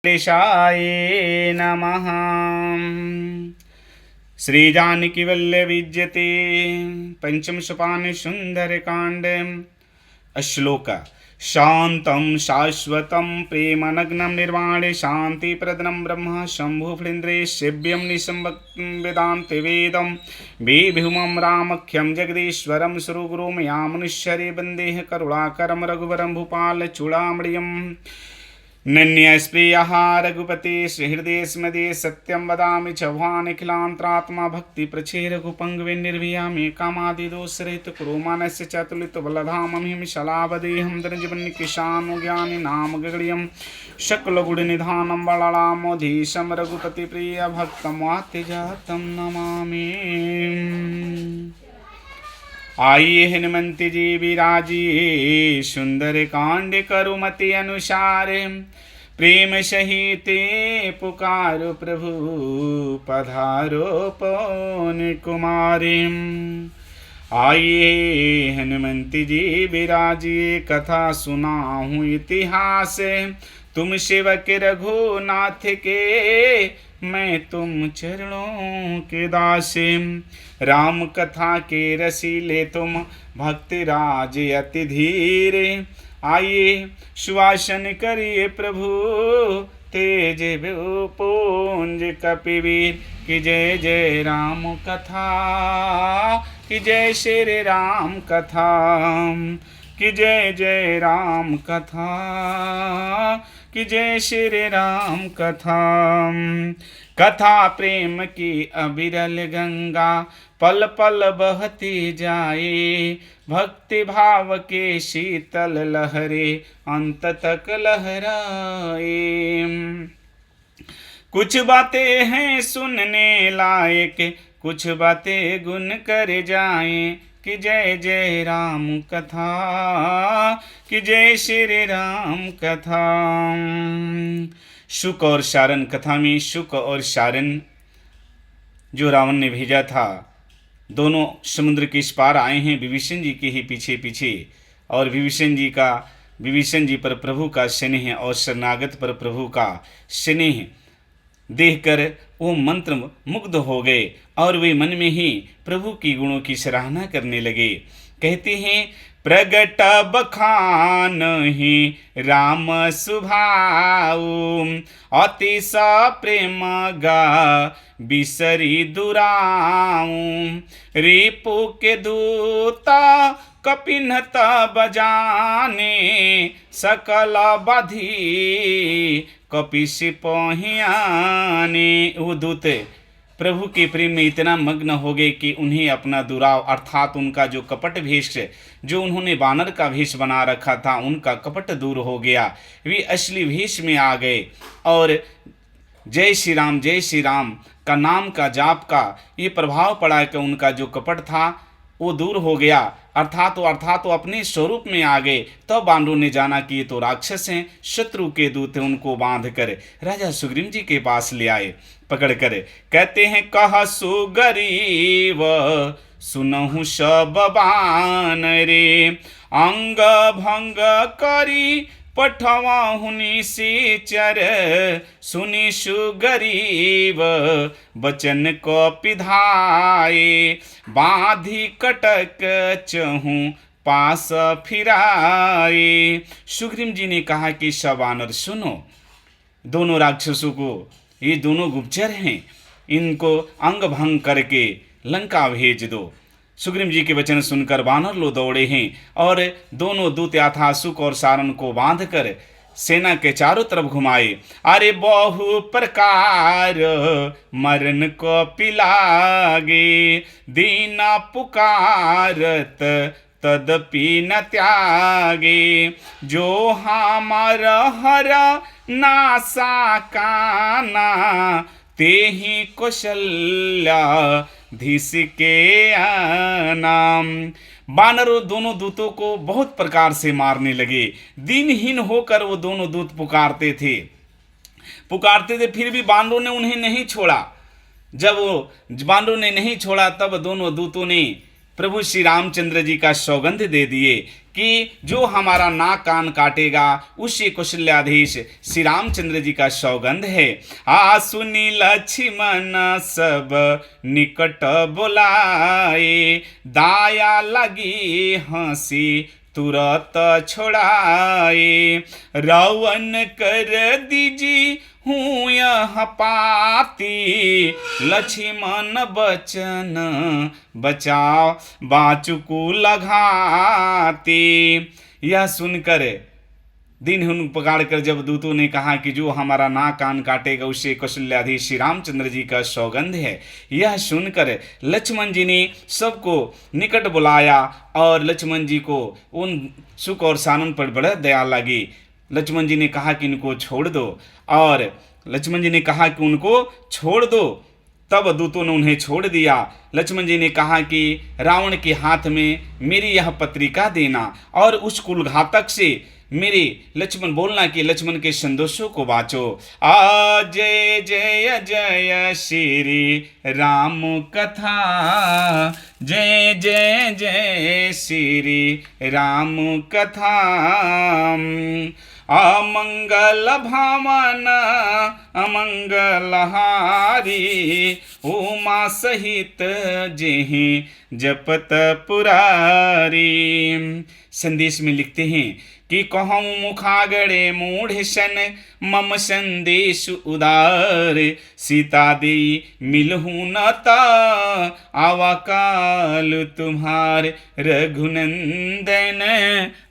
कृष्णाय नमः। श्रीजानकीवल्लभविजयते पंचम सोपान सुंदरकांड। श्लोक। शांतं शाश्वतं प्रेमनग्नं निर्वाणे शांतिप्रदं ब्रह्म शंभुफलीन्द्रे सेव्यं निशम्भक्तं वेदान्ते वेदं विभुमं रामख्यं जगदीश्वरं सुरगुरुं मया मनुष्यरे वन्देह करुणाकरं रघुवरं भूपालचूडामणिम्। नन्यस्प्रियः रघुपते श्रीहृदये स्मदे सत्यं वदामि च भवानिखिलान्तरात्मा भक्तिप्रचेरघुपङ्गविर्निर्वयामि कामादिदोषरहित कुरु मानस्य चतुलितबलधामं शलावदेहं धनजीवन्निकिशानुज्ञानि नाम गगडियं शकलगुडनिधानं बलरामोधीशं रघुपतिप्रियभक्तं वात्यजातं नमामि। आइए हनुमंत जी विराजिए सुंदर कांड करुमति अनुसार प्रेम सहित पुकारो प्रभु पधारो पवन कुमारी। आइए हनुमंत जी विराजिए कथा सुनाऊं इतिहास तुम सेवक रघुनाथ के मैं तुम चरणों के दास। राम कथा के रसीले तुम भक्ति राज अति धीरे। आइए सुवासन करिए प्रभु तेज पुंज कपिवीर कि जय जय राम कथा कि जय श्री राम कथा कि जय जय राम कथा कि जय श्री राम कथा। कथा प्रेम की अविरल गंगा पल पल बहती जाए भक्ति भाव के शीतल लहरे अंत तक लहराए। कुछ बातें हैं सुनने लायक कुछ बातें गुन कर जाएं कि जय जय राम कथा कि जय श्री राम कथा। शुक और शारन कथा में शुक और शारन जो रावण ने भेजा था दोनों समुद्र के इस पार आए हैं विभीषण जी के ही पीछे पीछे। और विभीषण जी पर प्रभु का स्नेह और शरणागत पर प्रभु का स्नेह देखकर वो मंत्र मुग्ध हो गए और वे मन में ही प्रभु की गुणों की सराहना करने लगे। कहते हैं प्रगट बखान ही राम सुभाऊ अति सा प्रेम गा बिसरी दुराऊ रिपु के दूता कपिनत बजाने सकल बधी कपिस पहियाने। वो दूत प्रभु के प्रेम में इतना मग्न हो गए कि उन्हें अपना दुराव अर्थात उनका जो कपट वेश जो उन्होंने बानर का वेश बना रखा था उनका कपट दूर हो गया। वे असली वेश में आ गए और जय श्री राम का नाम का जाप का ये प्रभाव पड़ा कि उनका जो कपट था वो दूर हो गया अर्थात वो अपने स्वरूप में आ गए। तो बानरों ने जाना कि ये तो राक्षस हैं शत्रु के दूत हैं। उनको बांध कर राजा सुग्रीव जी के पास ले आए पकड़ कर। कहते हैं कह सुग्रीव सुनहु सब बान रे अंग भंग करी पठवाहुनि सिचर सुनि सुग्रीव बचन को पिधाए बाधी कटक चहु पास फिराए। सुग्रीव जी ने कहा कि सब वानर सुनो दोनों राक्षसों को ये दोनों गुप्तचर हैं इनको अंग भंग करके लंका भेज दो। सुग्रीव जी के वचन सुनकर वानर लो दौड़े हैं और दोनों दूत यथा शुक और सारन को बांधकर सेना के चारों तरफ घुमाए। अरे बहु प्रकार मरण को पिलागे दीना पुकारत तदपि न त्यागे जो हमार हर नासा काना तेहि कौशल्या धीस के नाम। बानरों दोनों दूतों को बहुत प्रकार से मारने लगे। दिनहीन होकर वो दोनों दूत पुकारते थे फिर भी बानरों ने उन्हें नहीं छोड़ा। जब वो बानरों ने नहीं छोड़ा तब दोनों दूतों ने प्रभु श्री रामचंद्र जी का सौगंध दे दिए कि जो हमारा नाक कान काटेगा उसे कौशल्याधीश श्री रामचंद्र जी का सौगंध है। आ सुनी लक्ष्मण सब निकट बुलाए, दाया लगी हंसी तुरत छोड़ाए। रावण कर दीजी हूँ यह पाती, लक्ष्मण बचन बचाओ बाचुकू लगाती। यह सुनकर दिन हुन पकाड़ कर जब दूतों ने कहा कि जो हमारा नाक कान काटेगा उसे कौशल्याधीश श्री रामचंद्र जी का सौगंध है, यह सुनकर लक्ष्मण जी ने सबको निकट बुलाया और लक्ष्मण जी को उन सुख और सानंद पर बड़ा दया लगी। लक्ष्मण जी ने कहा कि इनको छोड़ दो, और लक्ष्मण जी ने कहा कि उनको छोड़ दो। तब दूतों ने उन्हें छोड़ दिया। लक्ष्मण जी ने कहा कि रावण के हाथ में मेरी यह पत्रिका देना और उस कुलघातक से मेरे लक्ष्मण बोलना कि लक्ष्मण के संदोषों को बाँचो। आ जय जय जय श्री राम कथा, जय जय जय श्री राम कथा। अमंगल भावन अमंगल हारी, उमा सहित जेहि जपत पुरारी। संदेश में लिखते हैं कि कहूँ मुखागड़े मूढ़ सन मम संदेश उदार, सीता दे मिलहूँ न ता आवा काल तुम्हार। रघुनंदन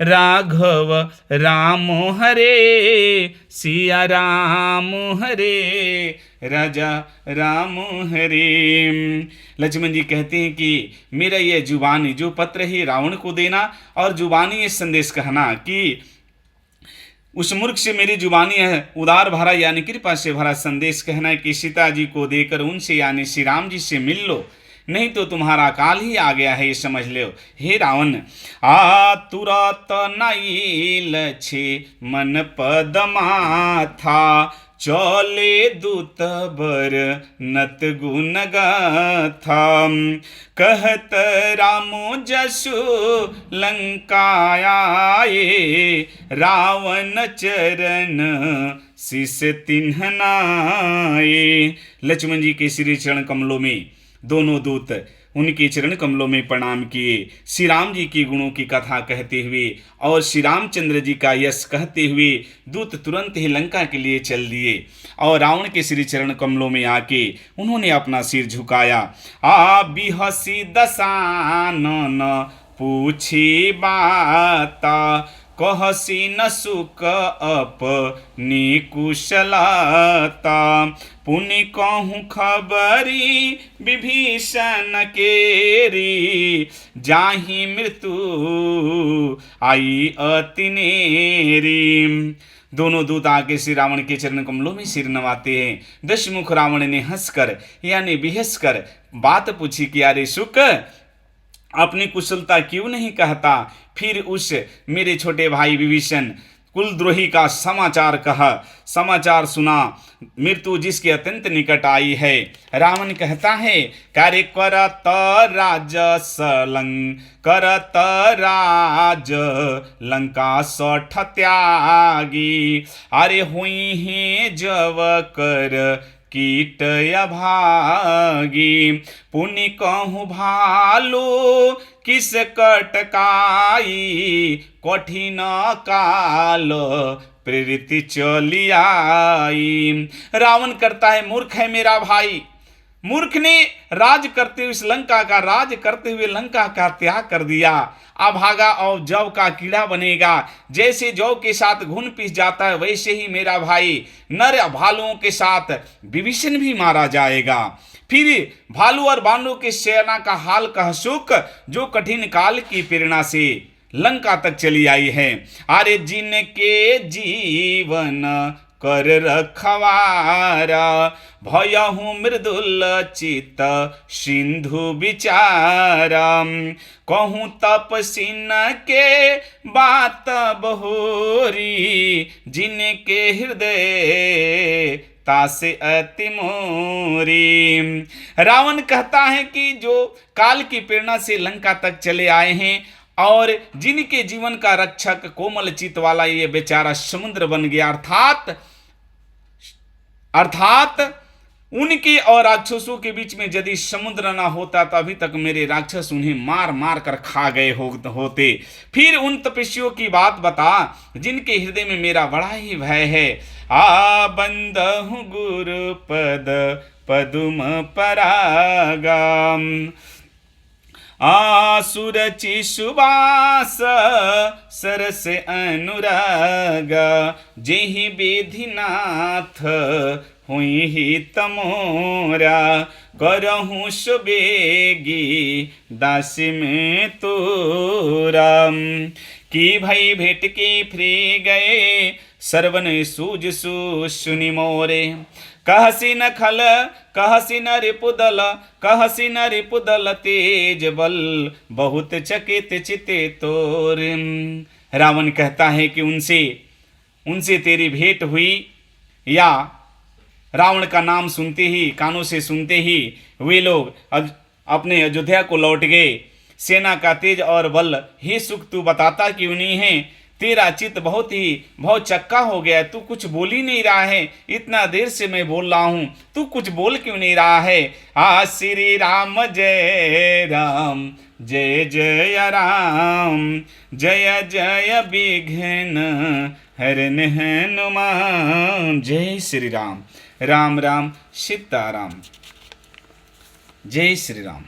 राघव राम हरे, सिया राम हरे राजा राम हरे। लक्ष्मण जी कहते हैं कि मेरा यह जुबानी जो पत्र है रावण को देना, और जुबानी ये संदेश कहना कि उस मूर्ख से मेरी जुबानी है उदार भरा यानी कृपा से भरा संदेश कहना है कि सीता जी को देकर उनसे यानी श्री राम जी से मिल लो, नहीं तो तुम्हारा काल ही आ गया है, ये समझ लो। हे रावण आ तुरत नहीं लछे मन पद माथा, चले दूत बर नत गुण गाथा। कहत रामो जसु लंकाए, रावण चरण शिष तिन्हनाए। लक्ष्मण जी के श्री चरण कमलों में दोनों दूत उनके चरण कमलों में प्रणाम किए, श्री राम जी के गुणों की कथा कहते हुए और श्री रामचंद्र जी का यश कहते हुए दूत तुरंत ही लंका के लिए चल दिए और रावण के श्री चरण कमलों में आके उन्होंने अपना सिर झुकाया। आ बिहसी दसानन पूछी बाता, कहसी न सुख अपनी कुशलता। पुनि कहूँ खबरी विभीषण केरी, जाहि मृत्यु आई अति नेरी। दोनों दूत आके श्री रावण के चरण कमलों में सिर नवाते हैं। दशमुख रावण ने हंसकर यानी बिहस कर बात पूछी कि अरे शुक अपनी कुशलता क्यों नहीं कहता। फिर उस मेरे छोटे भाई विभीषण कुलद्रोही का समाचार सुना, मृत्यु जिसके अत्यंत निकट आई है। रावण कहता है कार्य करत राज लंका सठ त्यागी, अरे हुई है जव कर कीट अभागी। पुनि कहूँ भालू किस कटकाई, कठिन काल प्रेरित चली आई। रावण करता है मूर्ख है मेरा भाई, मूर्ख ने राज करते हुए इस लंका का राज करते हुए लंका का त्याग कर दिया। अभागा और जौ का कीड़ा बनेगा, जैसे जौ के साथ घुन पिस जाता है वैसे ही मेरा भाई नर भालुओं के साथ विभीषण भी मारा जाएगा। फिर भालू और बानरों के सेना का हाल कह सुक, जो कठिन काल की प्रेरणा से लंका तक चली आई है। अरे जिनके जीवन कर रखवारा, भयहु मृदुल चित सिंधु विचारा। कहूँ तपसीन के बात बहोरी, जिनके हृदय तासे अति मोरी। रावण कहता है कि जो काल की प्रेरणा से लंका तक चले आए हैं और जिनके जीवन का रक्षक कोमल चित वाला ये बेचारा समुद्र बन गया, अर्थात उनके और राक्षसों के बीच में यदि समुद्र ना होता तो अभी तक मेरे राक्षस उन्हें मार मार कर खा गए होते। फिर उन तपस्वियों की बात बता जिनके हृदय में मेरा बड़ा ही भय है। आ बंदहु गुरु पद पदुम परागम, आसुरचि सुबास सरस अनुराग, जेहि विधिनाथ हुई ही तमोरा, करहूँ सुबेगी दासी में तोरा। कि भई भेट के फ्री गए सर्वन सूझ सुनि मोरे, कहसी न खल कहसी न रिपुदल, कहसी न रिपुदल तेज बल, बहुत चकित चिते तोर। रावण कहता है कि उनसे तेरी भेंट हुई, या रावण का नाम सुनते ही, कानों से सुनते ही वे लोग अपने अयोध्या को लौट गए। सेना का तेज और बल हे सुख तू बताता क्यों नहीं है? तेरा चित्त बहुत चक्का हो गया, तू कुछ बोल ही नहीं रहा है। इतना देर से मैं बोल रहा हूँ, तू कुछ बोल क्यों नहीं रहा है? आ श्री राम जय राम जय जय राम, जय जय विघ्न हरन हनुमान। जय श्री राम, राम राम सीताराम, जय श्री राम।